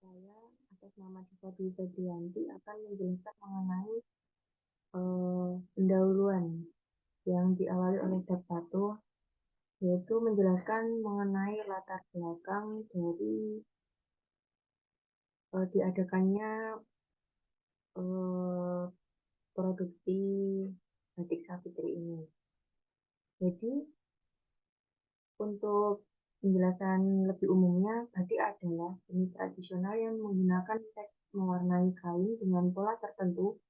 Saya atas nama Diva Dwi Febrianti akan menjelaskan mengenai pendahuluan yang diawali oleh bab 1, yaitu menjelaskan mengenai latar belakang dari diadakannya produksi batik Savitri ini. Jadi untuk penjelasan lebih umumnya, batik adalah seni tradisional yang menggunakan teks mewarnai kain dengan pola tertentu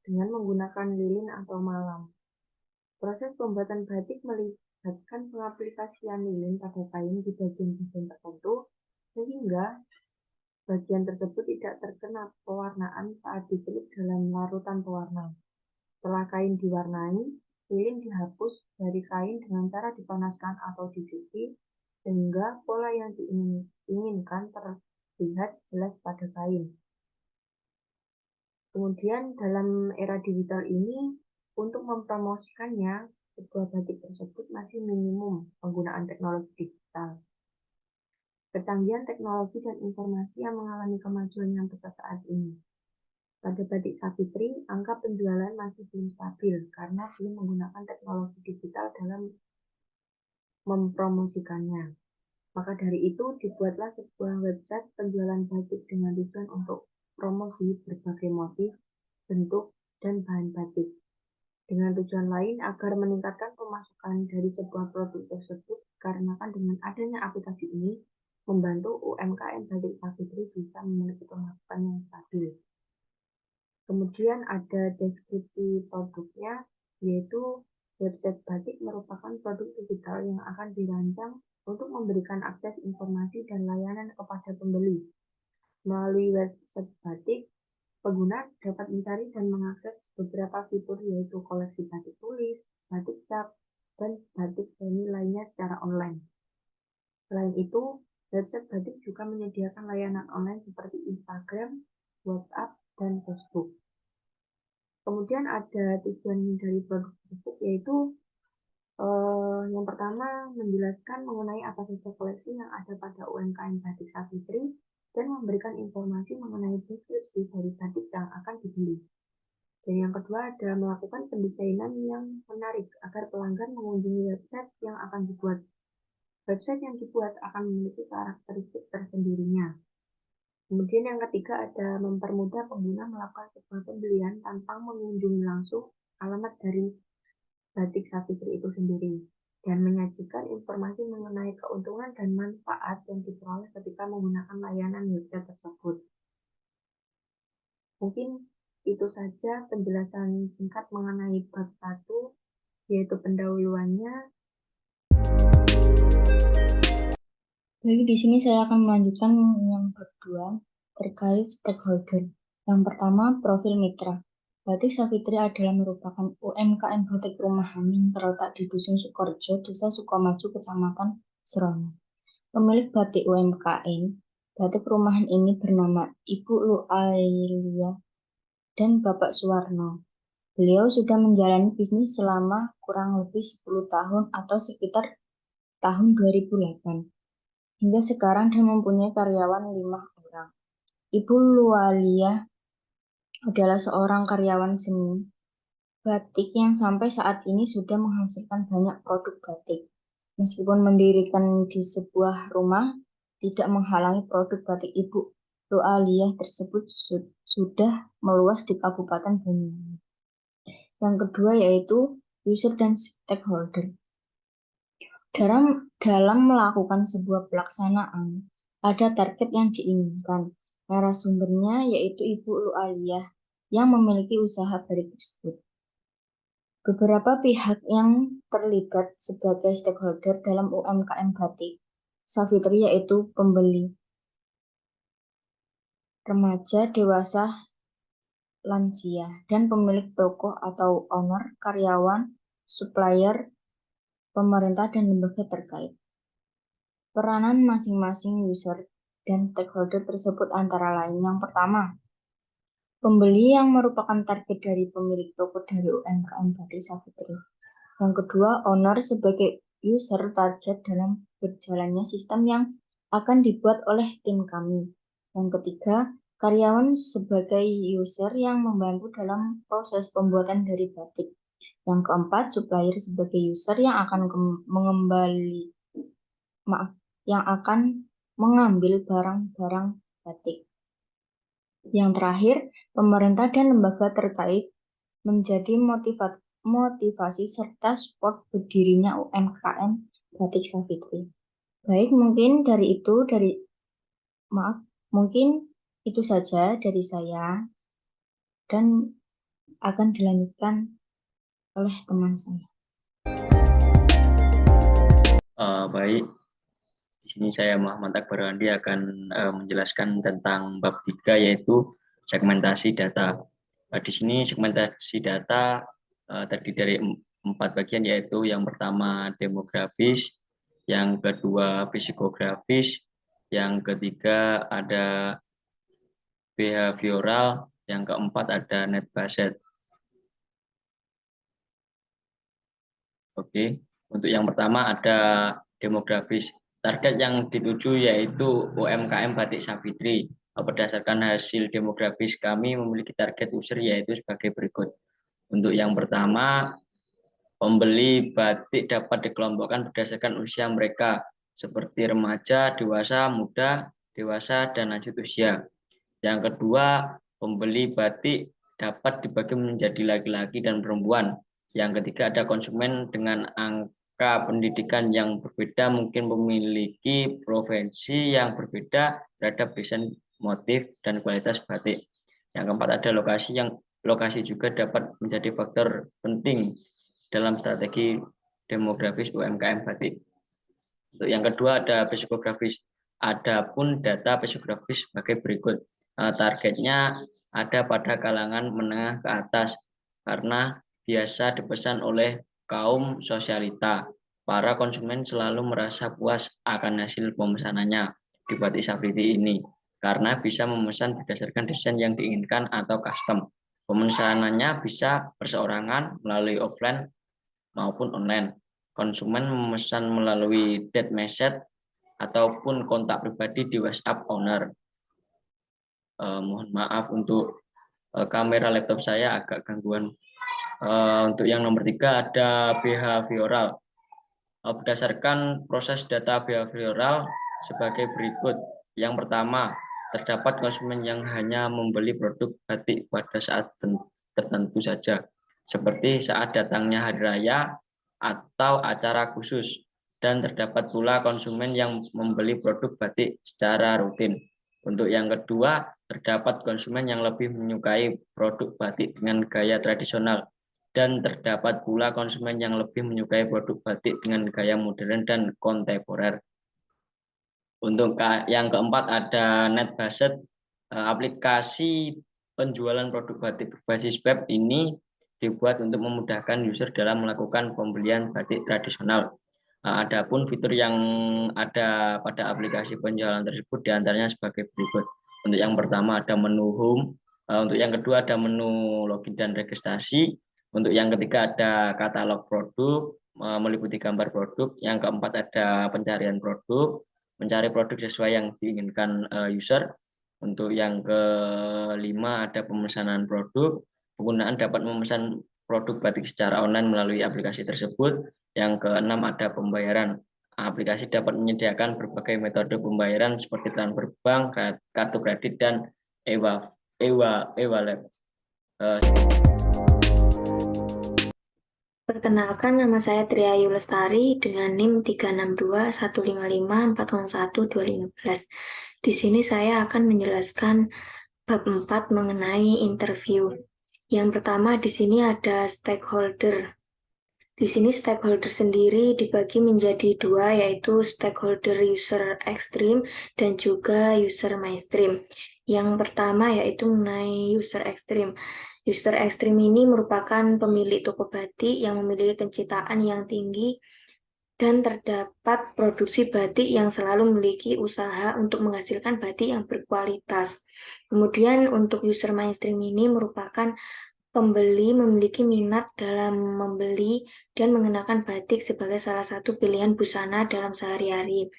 dengan menggunakan lilin atau malam. Proses pembuatan batik melibatkan pengaplikasian lilin pada kain di bagian-bagian tertentu, sehingga bagian tersebut tidak terkena pewarnaan saat ditiup dalam larutan pewarna. Setelah kain diwarnai, lilin dihapus dari kain dengan cara dipanaskan atau dicuci, sehingga pola yang diinginkan terlihat jelas pada kain. Kemudian dalam era digital ini, untuk mempromosikannya, sebuah batik tersebut masih minimum penggunaan teknologi digital. Kecanggihan teknologi dan informasi yang mengalami kemajuan yang pesat saat ini. Pada batik Savitri, angka penjualan masih belum stabil karena belum menggunakan teknologi digital dalam mempromosikannya. Maka dari itu, dibuatlah sebuah website penjualan batik dengan tujuan untuk promosi berbagai motif, bentuk, dan bahan batik. Dengan tujuan lain agar meningkatkan pemasukan dari sebuah produk tersebut, karena dengan adanya aplikasi ini, membantu UMKM batik Savitri bisa memiliki pemasukan yang stabil. Kemudian ada deskripsi produknya, yaitu website batik merupakan produk digital yang akan dirancang untuk memberikan akses informasi dan layanan kepada pembeli. Melalui website batik, pengguna dapat mencari dan mengakses beberapa fitur yaitu koleksi batik tulis, batik cap, dan batik seni lainnya secara online. Selain itu, website batik juga menyediakan layanan online seperti Instagram, WhatsApp, dan Facebook. Kemudian ada tujuan dari produk tersebut, yaitu yang pertama menjelaskan mengenai apa saja koleksi yang ada pada UMKM Batik Savitri dan memberikan informasi mengenai deskripsi dari batik yang akan dibeli. Dan yang kedua ada melakukan pendesainan yang menarik agar pelanggan mengunjungi website yang akan dibuat. Website yang dibuat akan memiliki karakteristik tersendirinya. Kemudian yang ketiga ada mempermudah pengguna melakukan sebuah pembelian tanpa mengunjungi langsung alamat dari batik Savitri itu sendiri, dan menyajikan informasi mengenai keuntungan dan manfaat yang diperoleh ketika menggunakan layanan website tersebut. Mungkin itu saja penjelasan singkat mengenai bab 1, yaitu pendahuluannya. Jadi di sini saya akan melanjutkan yang kedua terkait stakeholder. Yang pertama, profil mitra. Batik Savitri adalah merupakan UMKM batik rumahan yang terletak di Dusun Sukorejo, Desa Sukomaju, Kecamatan Serono. Pemilik batik UMKM batik rumahan ini bernama Ibu Lualia dan Bapak Suwarno. Beliau sudah menjalani bisnis selama kurang lebih 10 tahun atau sekitar tahun 2008. Hingga sekarang dia mempunyai karyawan 5 orang. Ibu Lualia adalah seorang karyawan seni batik yang sampai saat ini sudah menghasilkan banyak produk batik. Meskipun mendirikan di sebuah rumah, tidak menghalangi produk batik Ibu Lualia tersebut sudah meluas di Kabupaten Banyuwangi. Yang kedua yaitu user dan stakeholder. Dalam melakukan sebuah pelaksanaan, ada target yang diinginkan. Narasumbernya yaitu Ibu Lualia yang memiliki usaha batik tersebut. Beberapa pihak yang terlibat sebagai stakeholder dalam UMKM batik Savitri yaitu pembeli, remaja, dewasa, lansia, dan pemilik toko atau owner, karyawan, supplier, pemerintah, dan lembaga terkait. Peranan masing-masing user dan stakeholder tersebut antara lain yang pertama, pembeli yang merupakan target dari pemilik toko dari UMKM Batik Savitri. Yang kedua, owner sebagai user target dalam berjalannya sistem yang akan dibuat oleh tim kami. Yang ketiga, karyawan sebagai user yang membantu dalam proses pembuatan dari batik. Yang keempat, supplier sebagai user yang akan mengambil barang-barang batik. Yang terakhir, pemerintah dan lembaga terkait menjadi motivasi serta support berdirinya UMKM Batik Savitri. Baik, mungkin itu saja dari saya dan akan dilanjutkan oleh teman saya. Baik, di sini saya Muhammad Akbar Andi akan menjelaskan tentang bab 3 yaitu segmentasi data. Di sini segmentasi data terdiri dari 4 bagian, yaitu yang pertama demografis, yang kedua psikografis, yang ketiga ada behavioral, yang keempat ada net based. Oke, untuk yang pertama ada demografis. Target yang dituju yaitu UMKM Batik Savitri. Berdasarkan hasil demografis kami memiliki target user yaitu sebagai berikut. Untuk yang pertama, pembeli batik dapat dikelompokkan berdasarkan usia mereka, seperti remaja, dewasa, muda, dewasa, dan lanjut usia. Yang kedua, pembeli batik dapat dibagi menjadi laki-laki dan perempuan. Yang ketiga, ada konsumen dengan angka pendidikan yang berbeda, mungkin memiliki profesi yang berbeda terhadap desain, motif, dan kualitas batik. Yang keempat, ada lokasi juga dapat menjadi faktor penting dalam strategi demografis UMKM batik. Untuk yang kedua ada psikografis. Adapun data psikografis sebagai berikut. Targetnya ada pada kalangan menengah ke atas karena biasa dipesan oleh kaum sosialita. Para konsumen selalu merasa puas akan hasil pemesanannya di Batik Savitri ini karena bisa memesan berdasarkan desain yang diinginkan atau custom. Pemesanannya bisa perseorangan melalui offline maupun online. Konsumen memesan melalui dead message ataupun kontak pribadi di WhatsApp owner. Mohon maaf untuk kamera laptop saya agak gangguan. Untuk yang nomor 3 ada behavioral. Berdasarkan proses data behavioral sebagai berikut. Yang pertama, terdapat konsumen yang hanya membeli produk batik pada saat tertentu saja, seperti saat datangnya hari raya atau acara khusus. Dan terdapat pula konsumen yang membeli produk batik secara rutin. Untuk yang kedua, terdapat konsumen yang lebih menyukai produk batik dengan gaya tradisional. Dan terdapat pula konsumen yang lebih menyukai produk batik dengan gaya modern dan kontemporer. Untuk yang keempat ada net based. Aplikasi penjualan produk batik berbasis web ini dibuat untuk memudahkan user dalam melakukan pembelian batik tradisional. Adapun fitur yang ada pada aplikasi penjualan tersebut diantaranya sebagai berikut. Untuk yang pertama ada menu home. Untuk yang kedua ada menu login dan registrasi. Untuk yang ketiga ada katalog produk, meliputi gambar produk. Yang keempat ada pencarian produk, mencari produk sesuai yang diinginkan user. Untuk yang kelima ada pemesanan produk. Penggunaan dapat memesan produk batik secara online melalui aplikasi tersebut. Yang keenam ada pembayaran. Aplikasi dapat menyediakan berbagai metode pembayaran seperti transfer bank, kartu kredit, dan e-wallet. Perkenalkan, nama saya Triayu Lestari dengan NIM 3621554012015. Di sini saya akan menjelaskan bab 4 mengenai interview. Yang pertama di sini ada stakeholder. Di sini stakeholder sendiri dibagi menjadi dua, yaitu stakeholder user ekstrim dan juga user mainstream. Yang pertama yaitu mengenai user ekstrim. User ekstrim ini merupakan pemilik toko batik yang memiliki kecintaan yang tinggi dan terdapat produksi batik yang selalu memiliki usaha untuk menghasilkan batik yang berkualitas. Kemudian untuk user mainstream ini merupakan pembeli memiliki minat dalam membeli dan mengenakan batik sebagai salah satu pilihan busana dalam sehari-hari.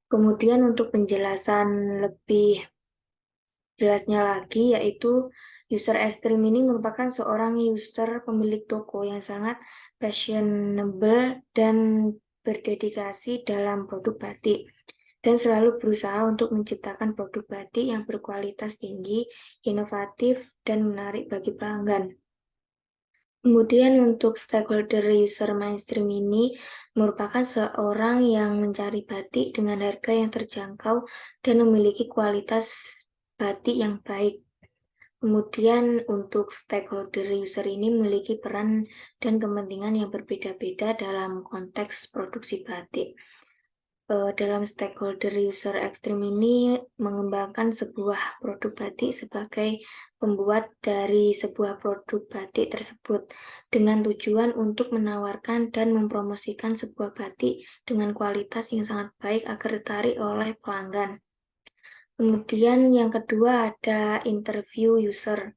Kemudian untuk penjelasan lebih jelasnya lagi, yaitu user ekstrim ini merupakan seorang user pemilik toko yang sangat passionable dan berdedikasi dalam produk batik, dan selalu berusaha untuk menciptakan produk batik yang berkualitas tinggi, inovatif, dan menarik bagi pelanggan. Kemudian untuk stakeholder user mainstream ini merupakan seorang yang mencari batik dengan harga yang terjangkau dan memiliki kualitas batik yang baik. Kemudian untuk stakeholder user ini memiliki peran dan kepentingan yang berbeda-beda dalam konteks produksi batik. Dalam stakeholder user ekstrim ini mengembangkan sebuah produk batik sebagai pembuat dari sebuah produk batik tersebut dengan tujuan untuk menawarkan dan mempromosikan sebuah batik dengan kualitas yang sangat baik agar ditarik oleh pelanggan. Kemudian yang kedua ada interview user.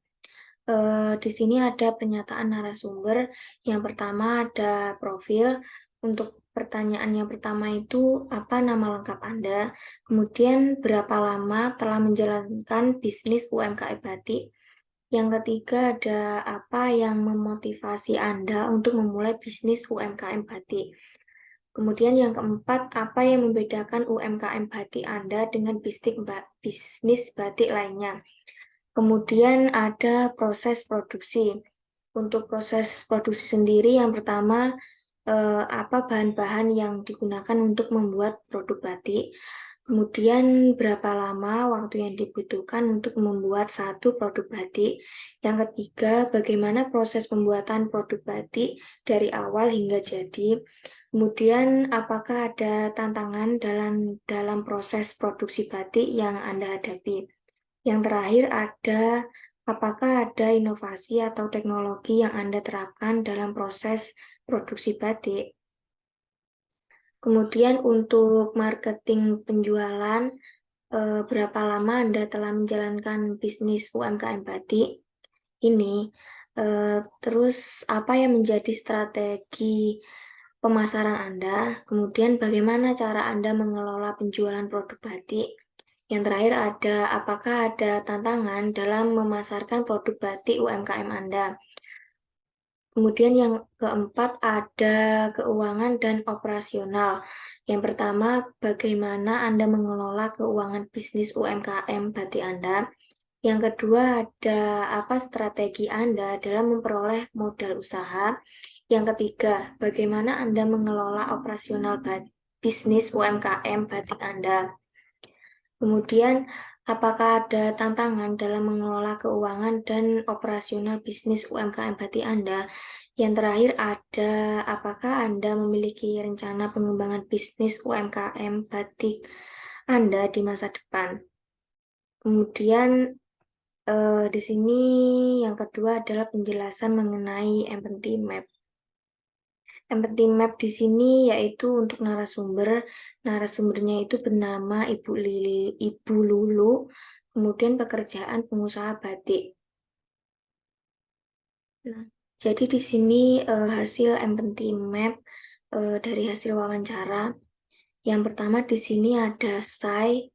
Di sini ada pernyataan narasumber. Yang pertama ada profil. Untuk pertanyaan yang pertama itu, apa nama lengkap Anda? Kemudian, berapa lama telah menjalankan bisnis UMKM batik? Yang ketiga ada, apa yang memotivasi Anda untuk memulai bisnis UMKM batik? Kemudian yang keempat, apa yang membedakan UMKM batik Anda dengan bisnis batik lainnya? Kemudian ada proses produksi. Untuk proses produksi sendiri, yang pertama, apa bahan-bahan yang digunakan untuk membuat produk batik. Kemudian berapa lama waktu yang dibutuhkan untuk membuat satu produk batik. Yang ketiga, bagaimana proses pembuatan produk batik dari awal hingga jadi. Kemudian apakah ada tantangan dalam proses produksi batik yang Anda hadapi. Yang terakhir ada, apakah ada inovasi atau teknologi yang Anda terapkan dalam proses produksi batik. Kemudian untuk marketing penjualan, berapa lama Anda telah menjalankan bisnis UMKM batik ini. Terus apa yang menjadi strategi pemasaran Anda. Kemudian bagaimana cara Anda mengelola penjualan produk batik. Yang terakhir ada, apakah ada tantangan dalam memasarkan produk batik UMKM Anda. Kemudian yang keempat ada keuangan dan operasional. Yang pertama, bagaimana Anda mengelola keuangan bisnis UMKM batik Anda. Yang kedua, ada apa strategi Anda dalam memperoleh modal usaha. Yang ketiga, bagaimana Anda mengelola operasional bisnis UMKM batik Anda. Kemudian, apakah ada tantangan dalam mengelola keuangan dan operasional bisnis UMKM batik Anda? Yang terakhir ada, apakah Anda memiliki rencana pengembangan bisnis UMKM batik Anda di masa depan? Kemudian, di sini yang kedua adalah penjelasan mengenai empathy map. Empathy map di sini yaitu untuk narasumber. Narasumbernya itu bernama Ibu Lulu, kemudian pekerjaan pengusaha batik. Nah, jadi di sini hasil empathy map dari hasil wawancara. Yang pertama di sini ada Sai,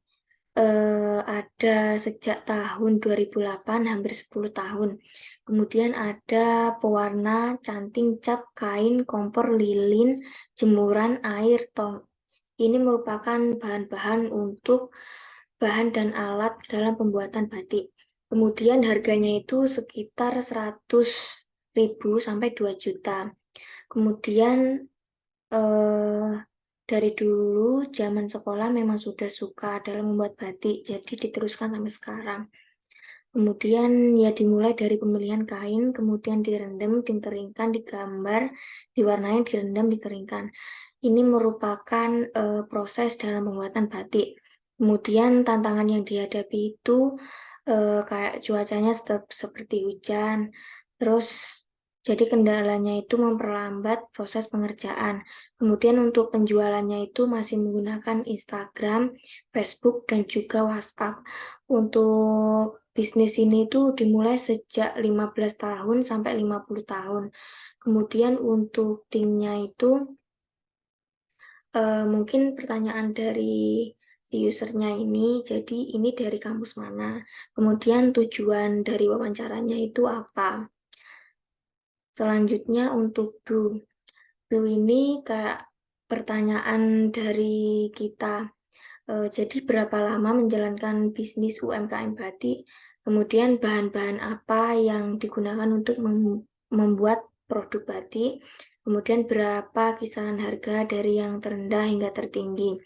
ada sejak tahun 2008, hampir 10 tahun. Kemudian ada pewarna, canting, cat, kain, kompor, lilin, jemuran, air, tong. Ini merupakan bahan-bahan untuk bahan dan alat dalam pembuatan batik. Kemudian harganya itu sekitar 100.000 sampai 2 juta. Kemudian dari dulu zaman sekolah memang sudah suka dalam membuat batik, jadi diteruskan sampai sekarang. Kemudian ya dimulai dari pemilihan kain, kemudian direndam, dikeringkan, digambar, diwarnai, direndam, dikeringkan. Ini merupakan proses dalam pembuatan batik. Kemudian tantangan yang dihadapi itu kayak cuacanya seperti hujan, terus jadi kendalanya itu memperlambat proses pengerjaan. Kemudian untuk penjualannya itu masih menggunakan Instagram, Facebook, dan juga WhatsApp. Untuk bisnis ini itu dimulai sejak 15 tahun sampai 50 tahun. Kemudian untuk timnya itu mungkin pertanyaan dari si usernya ini, jadi ini dari kampus mana, kemudian tujuan dari wawancaranya itu apa. Selanjutnya untuk do ini kayak pertanyaan dari kita. Jadi berapa lama menjalankan bisnis UMKM batik, kemudian bahan-bahan apa yang digunakan untuk membuat produk batik, kemudian berapa kisaran harga dari yang terendah hingga tertinggi,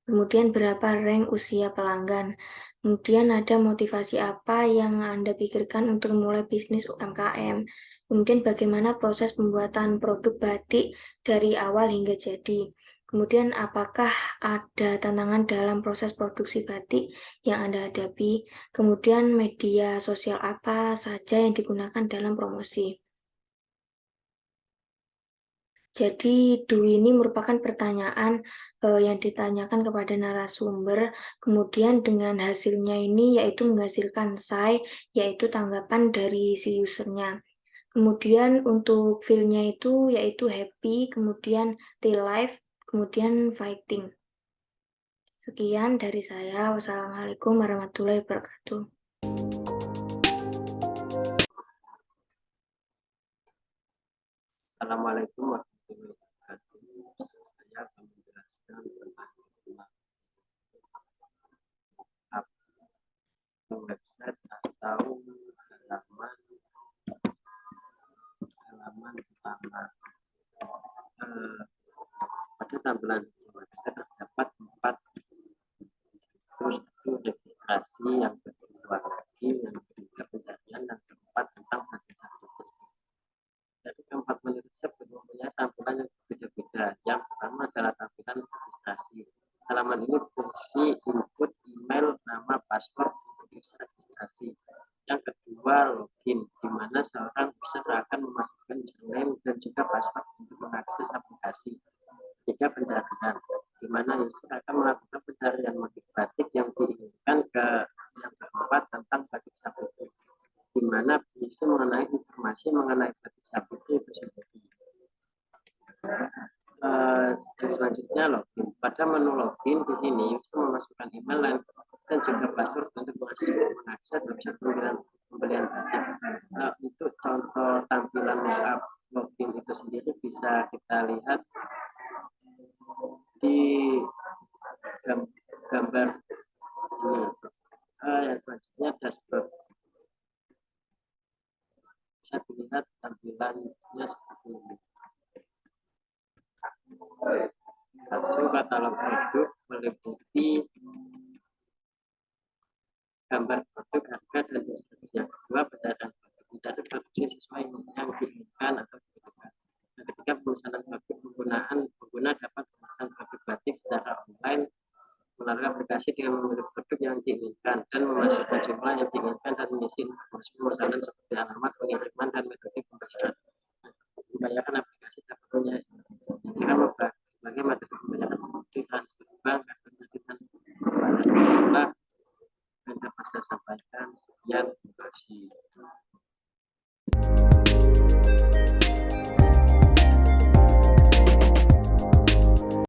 kemudian berapa rank usia pelanggan, kemudian ada motivasi apa yang Anda pikirkan untuk memulai bisnis UMKM, kemudian bagaimana proses pembuatan produk batik dari awal hingga jadi. Kemudian apakah ada tantangan dalam proses produksi batik yang Anda hadapi? Kemudian media sosial apa saja yang digunakan dalam promosi? Jadi do ini merupakan pertanyaan yang ditanyakan kepada narasumber, kemudian dengan hasilnya ini yaitu menghasilkan say, yaitu tanggapan dari si usernya. Kemudian untuk feel-nya itu yaitu happy, kemudian real life, kemudian fighting. Sekian dari saya. Wassalamualaikum warahmatullahi wabarakatuh. Assalamualaikum warahmatullahi wabarakatuh. Saya akan menjelaskan tentang website atau halaman utama. Pada tampilan website terdapat 4 prosedur registrasi, yang kedua login, yang ketiga pencarian, dan keempat tentang batik sabitri. Dari keempat menu tersebut mempunyai tampilan yang berbeda-beda. Yang pertama adalah tampilan registrasi. Halaman ini berisi input email, nama, password untuk user registrasi. Yang kedua login, di mana seorang user akan memasukkan username dan juga password untuk mengakses aplikasi. Ketiga pencarian, di mana user akan melakukan pencarian motif batik yang diinginkan. Yang keempat tentang batik sabitri, di mana berisi mengenai informasi mengenai batik sabitri itu sendiri. Yang selanjutnya login. Pada menu login di sini user memasukkan email dan juga password untuk mengakses website pembelian batik. Untuk contoh tampilan mockup login itu sendiri bisa kita lihat di gambar ini. Yang selanjutnya dashboard. Bisa dilihat tampilannya seperti ini. Satu, katalog produk meliputi gambar produk, harga, dan seterusnya. Kedua, pencarian produk, mencari produksi sesuai yang diinginkan atau dibutuhkan. Yang ketiga, pemesanan produk, pengguna dapat memesan produk batik secara online melalui aplikasi dengan memilih produk yang diinginkan dan memasukkan jumlah yang diinginkan dan mengisi informasi pemesanan seperti alamat pengiriman dan metode pembayaran. Pembayaran aplikasi dapat punya berbagai metode pembayaran seperti transfer bank, kartu kredit, dan pembayaran jumlah. Dan dapat saya sampaikan, sekian, terima kasih.